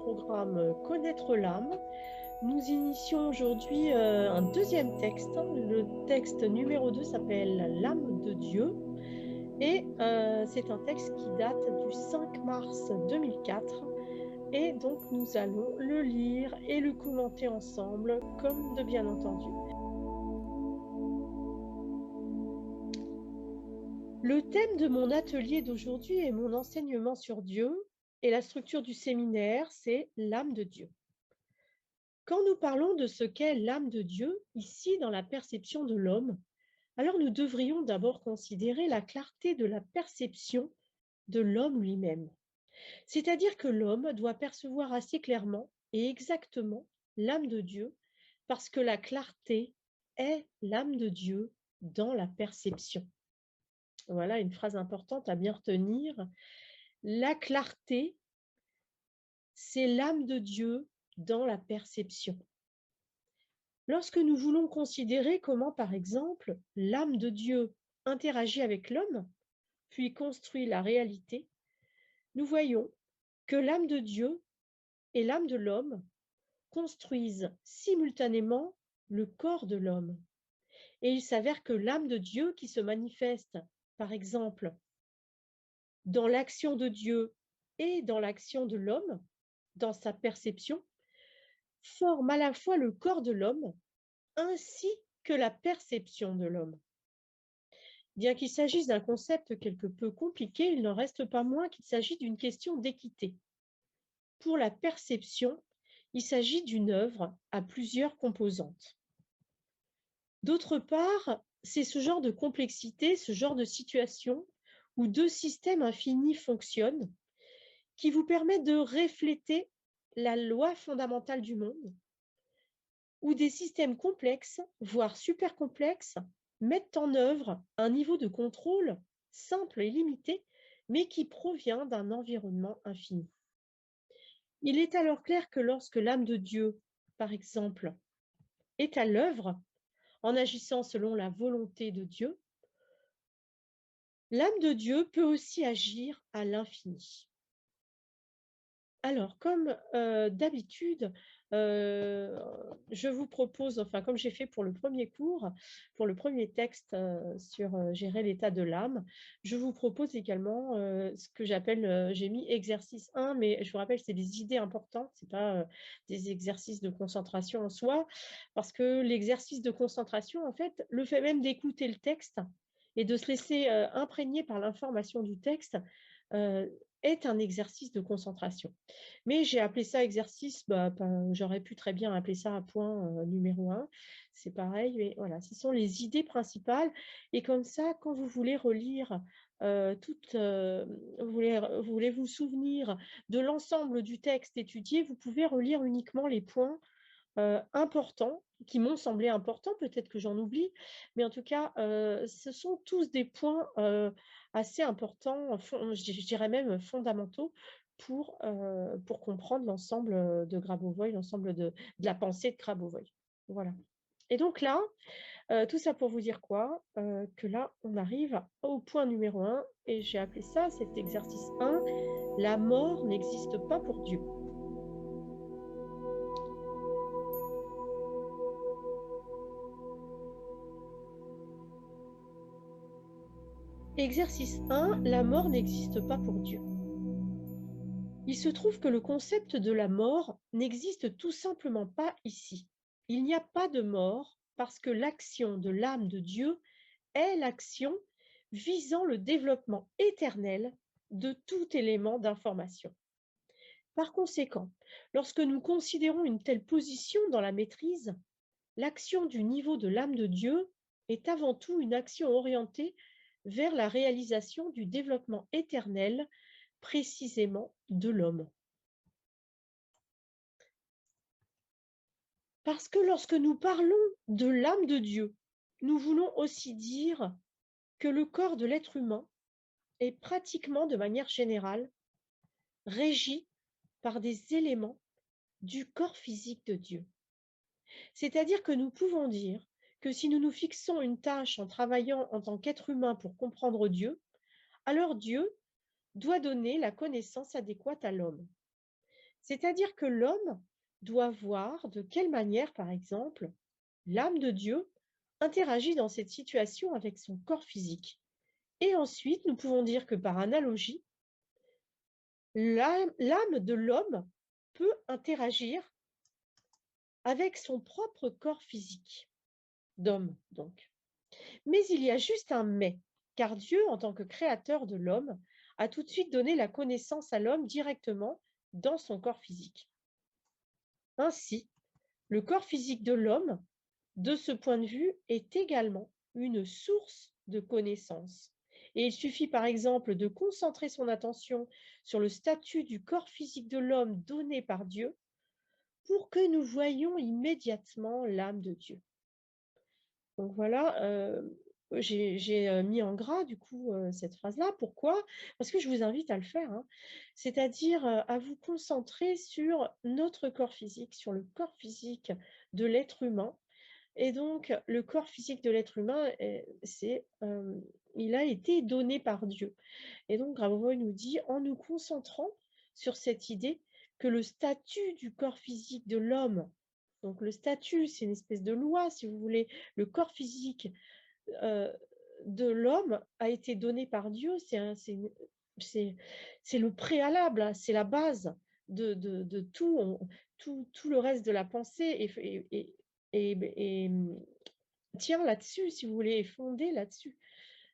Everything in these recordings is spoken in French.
programme Connaître l'âme. Nous initions aujourd'hui un deuxième texte. Le texte numéro 2 s'appelle L'âme de Dieu. Et c'est un texte qui date du 5 mars 2004. Et donc nous allons le lire et le commenter ensemble, comme de bien entendu. Le thème de mon atelier d'aujourd'hui et mon enseignement sur Dieu et la structure du séminaire, c'est l'âme de Dieu. Quand nous parlons de ce qu'est l'âme de Dieu, ici dans la perception de l'homme, alors nous devrions d'abord considérer la clarté de la perception de l'homme lui-même. C'est-à-dire que l'homme doit percevoir assez clairement et exactement l'âme de Dieu, parce que la clarté est l'âme de Dieu dans la perception. Voilà une phrase importante à bien retenir. La clarté, c'est l'âme de Dieu dans la perception. Lorsque nous voulons considérer comment, par exemple, l'âme de Dieu interagit avec l'homme, puis construit la réalité, nous voyons que l'âme de Dieu et l'âme de l'homme construisent simultanément le corps de l'homme. Et il s'avère que l'âme de Dieu qui se manifeste, par exemple, dans l'action de Dieu et dans l'action de l'homme, dans sa perception, forme à la fois le corps de l'homme ainsi que la perception de l'homme. Bien qu'il s'agisse d'un concept quelque peu compliqué, il n'en reste pas moins qu'il s'agit d'une question d'équité. Pour la perception, il s'agit d'une œuvre à plusieurs composantes. D'autre part, c'est ce genre de complexité, ce genre de situation où deux systèmes infinis fonctionnent, qui vous permet de refléter la loi fondamentale du monde, où des systèmes complexes, voire super complexes, mettent en œuvre un niveau de contrôle simple et limité, mais qui provient d'un environnement infini. Il est alors clair que lorsque l'âme de Dieu, par exemple, est à l'œuvre, en agissant selon la volonté de Dieu, l'âme de Dieu peut aussi agir à l'infini. Alors, comme d'habitude, je vous propose, enfin comme j'ai fait pour le premier cours, pour le premier texte sur gérer l'état de l'âme, je vous propose également ce que j'appelle, j'ai mis exercice 1, mais je vous rappelle, c'est des idées importantes, ce n'est pas des exercices de concentration en soi, parce que l'exercice de concentration, en fait, le fait même d'écouter le texte et de se laisser imprégner par l'information du texte, est un exercice de concentration. Mais j'ai appelé ça exercice, j'aurais pu très bien appeler ça un point numéro 1, c'est pareil, mais voilà, ce sont les idées principales. Et comme ça, quand vous voulez relire, vous voulez vous souvenir de l'ensemble du texte étudié, vous pouvez relire uniquement les points importants, qui m'ont semblé importants, peut-être que j'en oublie, mais en tout cas, ce sont tous des points assez importants, je dirais même fondamentaux, pour comprendre l'ensemble de Grabovoi, l'ensemble de la pensée de Grabovoi. Voilà. Et donc là, tout ça pour vous dire quoi? Que là, on arrive au point numéro 1, et j'ai appelé ça, cet exercice 1, la mort n'existe pas pour Dieu. Exercice 1, la mort n'existe pas pour Dieu. Il se trouve que le concept de la mort n'existe tout simplement pas ici. Il n'y a pas de mort parce que l'action de l'âme de Dieu est l'action visant le développement éternel de tout élément d'information. Par conséquent, lorsque nous considérons une telle position dans la maîtrise, l'action du niveau de l'âme de Dieu est avant tout une action orientée vers la réalisation du développement éternel, précisément de l'homme. Parce que lorsque nous parlons de l'âme de Dieu, nous voulons aussi dire que le corps de l'être humain est pratiquement de manière générale régi par des éléments du corps physique de Dieu. C'est-à-dire que nous pouvons dire que si nous nous fixons une tâche en travaillant en tant qu'être humain pour comprendre Dieu, alors Dieu doit donner la connaissance adéquate à l'homme. C'est-à-dire que l'homme doit voir de quelle manière, par exemple, l'âme de Dieu interagit dans cette situation avec son corps physique. Et ensuite, nous pouvons dire que par analogie, l'âme de l'homme peut interagir avec son propre corps physique, d'homme donc. Mais il y a juste un mais, car Dieu, en tant que créateur de l'homme, a tout de suite donné la connaissance à l'homme directement dans son corps physique. Ainsi, le corps physique de l'homme, de ce point de vue, est également une source de connaissance. Et il suffit par exemple de concentrer son attention sur le statut du corps physique de l'homme donné par Dieu pour que nous voyions immédiatement l'âme de Dieu. Donc voilà, j'ai mis en gras du coup, cette phrase-là. Pourquoi? Parce que je vous invite à le faire, hein. C'est-à-dire, à vous concentrer sur notre corps physique, sur le corps physique de l'être humain. Et donc le corps physique de l'être humain, il a été donné par Dieu. Et donc Grabovoi nous dit: «En nous concentrant sur cette idée que le statut du corps physique de l'homme», donc le statut, c'est une espèce de loi si vous voulez, le corps physique, heu, de l'homme a été donné par Dieu, c'est c'est le préalable, hein, c'est la base de tout, tout le reste de la pensée tient là-dessus si vous voulez, est fondé là-dessus.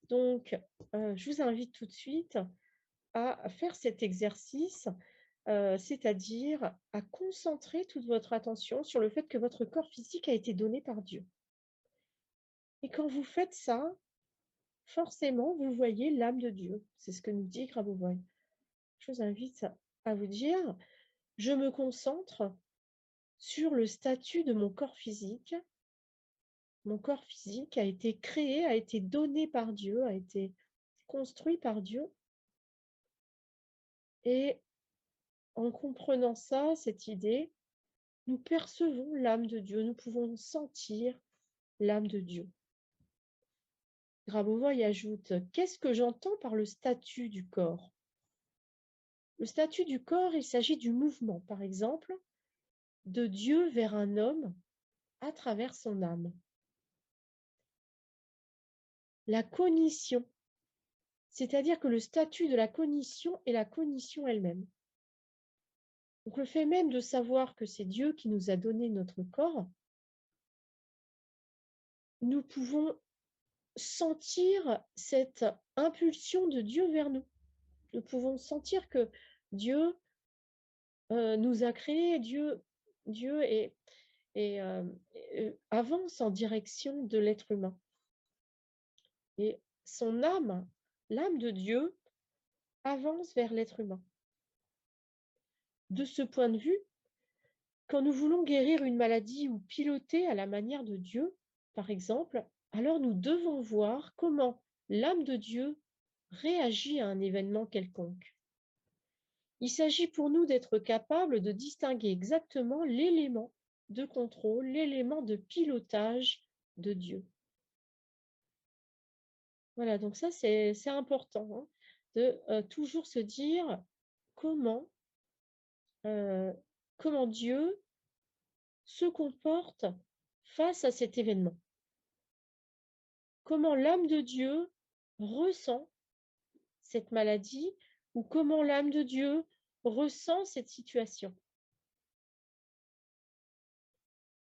Donc je vous invite tout de suite à faire cet exercice, c'est-à-dire à concentrer toute votre attention sur le fait que votre corps physique a été donné par Dieu. Et quand vous faites ça, forcément, vous voyez l'âme de Dieu. C'est ce que nous dit Grabovoi. Je vous invite à vous dire: «Je me concentre sur le statut de mon corps physique. Mon corps physique a été créé, a été donné par Dieu, a été construit par Dieu et en comprenant ça, cette idée, nous percevons l'âme de Dieu, nous pouvons sentir l'âme de Dieu.» Grabovoi ajoute: «Qu'est-ce que j'entends par le statut du corps?» Le statut du corps, il s'agit du mouvement, par exemple, de Dieu vers un homme à travers son âme. La cognition, c'est-à-dire que le statut de la cognition est la cognition elle-même. Donc le fait même de savoir que c'est Dieu qui nous a donné notre corps, nous pouvons sentir cette impulsion de Dieu vers nous. Nous pouvons sentir que Dieu nous a créés, Dieu avance en direction de l'être humain. Et son âme, l'âme de Dieu, avance vers l'être humain. De ce point de vue, quand nous voulons guérir une maladie ou piloter à la manière de Dieu, par exemple, alors nous devons voir comment l'âme de Dieu réagit à un événement quelconque. Il s'agit pour nous d'être capables de distinguer exactement l'élément de contrôle, l'élément de pilotage de Dieu. Voilà, donc ça c'est important, hein, de toujours se dire comment, comment Dieu se comporte face à cet événement. Comment l'âme de Dieu ressent cette maladie ou comment l'âme de Dieu ressent cette situation.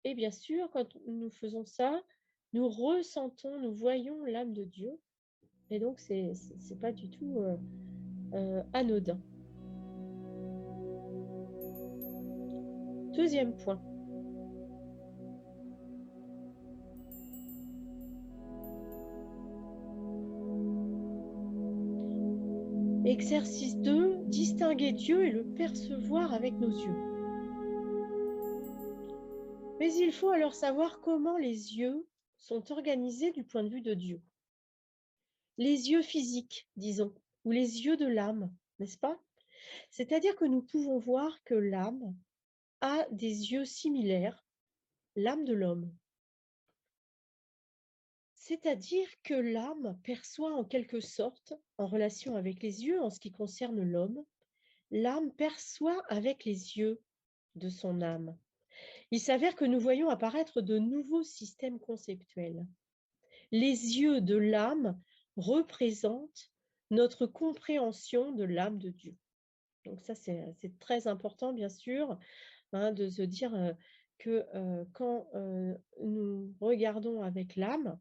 Et bien sûr, quand nous faisons ça, nous ressentons, nous voyons l'âme de Dieu. Et donc, c'est pas du tout anodin. Deuxième point. Exercice 2, distinguer Dieu et le percevoir avec nos yeux. Mais il faut alors savoir comment les yeux sont organisés du point de vue de Dieu. Les yeux physiques, disons, ou les yeux de l'âme, n'est-ce pas? C'est-à-dire que nous pouvons voir que l'âme a des yeux similaires, l'âme de l'homme. C'est-à-dire que l'âme perçoit en quelque sorte, en relation avec les yeux en ce qui concerne l'homme, l'âme perçoit avec les yeux de son âme. Il s'avère que nous voyons apparaître de nouveaux systèmes conceptuels. Les yeux de l'âme représentent notre compréhension de l'âme de Dieu. Donc ça, c'est très important, bien sûr, hein, de se dire que quand nous regardons avec l'âme,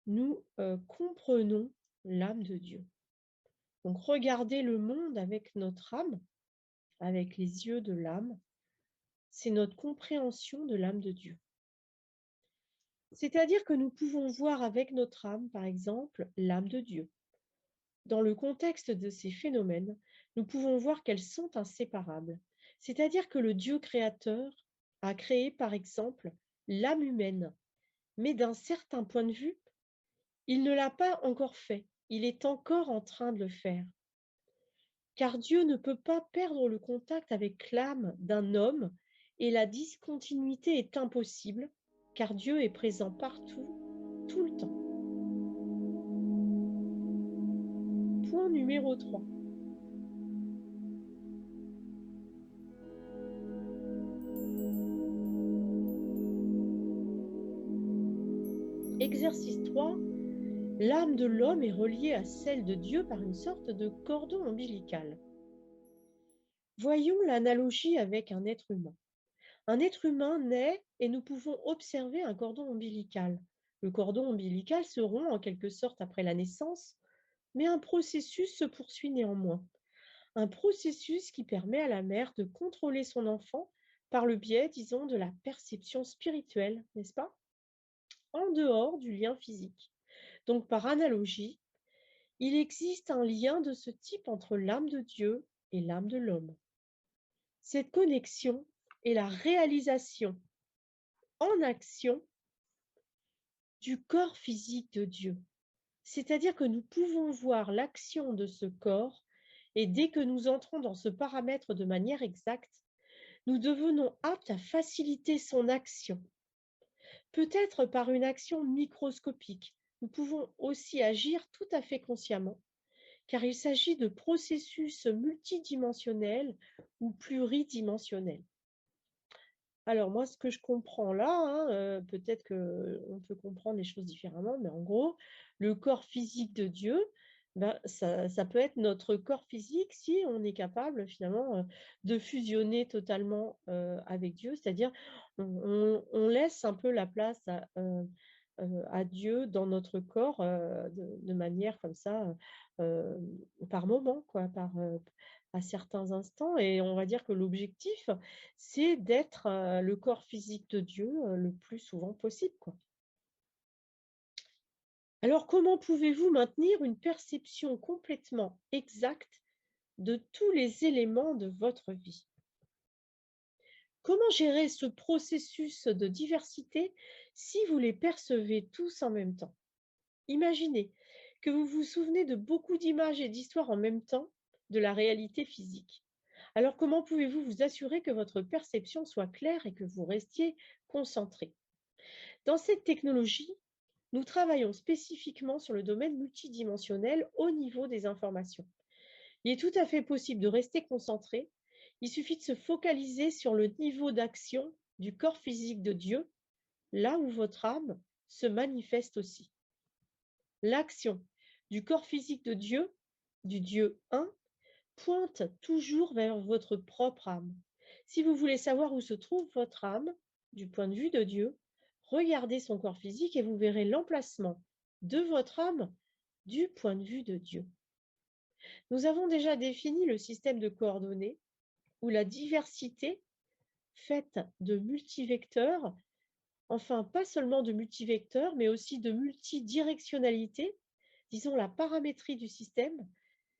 nous comprenons l'âme de Dieu. Donc regarder le monde avec notre âme, avec les yeux de l'âme, c'est notre compréhension de l'âme de Dieu. C'est-à-dire que nous pouvons voir avec notre âme, par exemple, l'âme de Dieu. Dans le contexte de ces phénomènes, nous pouvons voir qu'elles sont inséparables. C'est-à-dire que le Dieu créateur a créé, par exemple, l'âme humaine, mais d'un certain point de vue, il ne l'a pas encore fait. Il est encore en train de le faire. Car Dieu ne peut pas perdre le contact avec l'âme d'un homme et la discontinuité est impossible, car Dieu est présent partout, tout le temps. Point numéro 3. Exercice 3. L'âme de l'homme est reliée à celle de Dieu par une sorte de cordon ombilical. Voyons l'analogie avec un être humain. Un être humain naît et nous pouvons observer un cordon ombilical. Le cordon ombilical se rompt en quelque sorte après la naissance, mais un processus se poursuit néanmoins. Un processus qui permet à la mère de contrôler son enfant par le biais, disons, de la perception spirituelle, n'est-ce pas? En dehors du lien physique. Donc, par analogie, il existe un lien de ce type entre l'âme de Dieu et l'âme de l'homme. Cette connexion est la réalisation en action du corps physique de Dieu. C'est-à-dire que nous pouvons voir l'action de ce corps et dès que nous entrons dans ce paramètre de manière exacte, nous devenons aptes à faciliter son action. Peut-être par une action microscopique. Nous pouvons aussi agir tout à fait consciemment, car il s'agit de processus multidimensionnels ou pluridimensionnels. Alors moi, ce que je comprends là, hein, peut-être qu'on peut comprendre les choses différemment, mais en gros, le corps physique de Dieu, ben, ça peut être notre corps physique si on est capable finalement de fusionner totalement avec Dieu, c'est-à-dire on laisse un peu la place à Dieu dans notre corps de manière comme ça, euh, par moment, quoi, à certains instants. Et on va dire que l'objectif, c'est d'être le corps physique de Dieu le plus souvent possible, quoi. Alors, comment pouvez-vous maintenir une perception complètement exacte de tous les éléments de votre vie? Comment gérer ce processus de diversité si vous les percevez tous en même temps? Imaginez que vous vous souvenez de beaucoup d'images et d'histoires en même temps de la réalité physique. Alors, comment pouvez-vous vous assurer que votre perception soit claire et que vous restiez concentré? Dans cette technologie, nous travaillons spécifiquement sur le domaine multidimensionnel au niveau des informations. Il est tout à fait possible de rester concentré. Il suffit de se focaliser sur le niveau d'action du corps physique de Dieu, là où votre âme se manifeste aussi. L'action du corps physique de Dieu, du Dieu un, pointe toujours vers votre propre âme. Si vous voulez savoir où se trouve votre âme, du point de vue de Dieu, regardez son corps physique et vous verrez l'emplacement de votre âme du point de vue de Dieu. Nous avons déjà défini le système de coordonnées où la diversité faite de multivecteurs, enfin pas seulement de multivecteurs, mais aussi de multidirectionnalité, disons la paramétrie du système,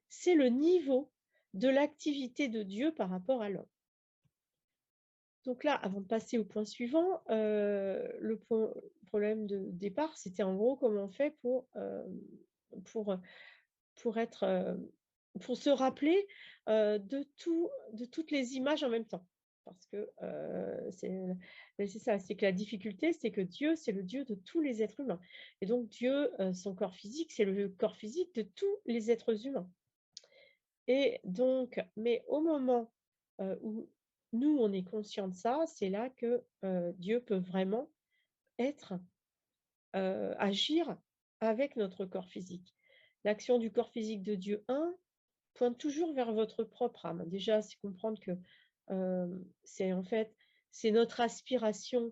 c'est le niveau de l'activité de Dieu par rapport à l'homme. Donc là, avant de passer au point suivant, le problème de départ, c'était en gros comment on fait pour, être, pour se rappeler de toutes les images en même temps. Parce que c'est ça, c'est que la difficulté, c'est que Dieu, c'est le Dieu de tous les êtres humains. Et donc Dieu, son corps physique, c'est le corps physique de tous les êtres humains. Et donc, mais au moment, où nous, on est conscient de ça, c'est là que, Dieu peut vraiment être, agir avec notre corps physique. L'action du corps physique de Dieu, pointe toujours vers votre propre âme. Déjà, c'est comprendre que, c'est en fait, c'est notre aspiration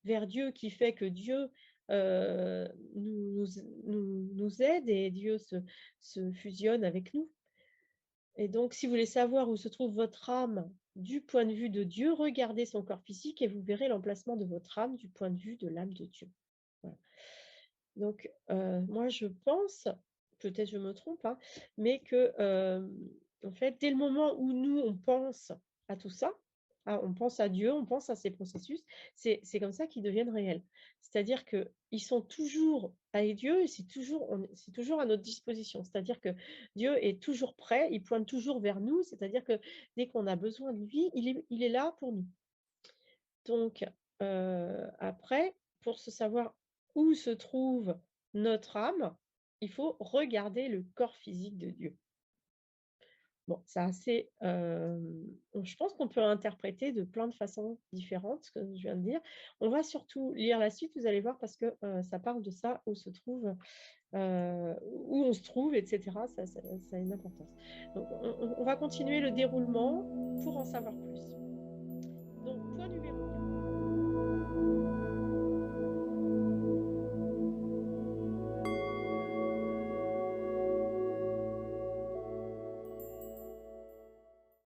vers Dieu qui fait que Dieu, nous aide et Dieu se fusionne avec nous. Et donc, si vous voulez savoir où se trouve votre âme du point de vue de Dieu, regardez son corps physique et vous verrez l'emplacement de votre âme du point de vue de l'âme de Dieu. Voilà. Donc, moi je pense, peut-être je me trompe, hein, mais que, en fait, dès le moment où nous on pense à tout ça, on pense à Dieu, on pense à ces processus, c'est comme ça qu'ils deviennent réels. C'est-à-dire qu'ils sont toujours avec Dieu et c'est toujours à notre disposition. C'est-à-dire que Dieu est toujours prêt, il pointe toujours vers nous, c'est-à-dire que dès qu'on a besoin de lui, il est là pour nous. Donc, après, pour se savoir où se trouve notre âme, il faut regarder le corps physique de Dieu. Bon, c'est assez, je pense qu'on peut interpréter de plein de façons différentes ce que je viens de dire. On va surtout lire la suite, vous allez voir, parce que, ça parle de ça, où se trouve, où on se trouve, et cetera. Ça a une importance. Donc on va continuer le déroulement pour en savoir plus. Donc point numéro 4.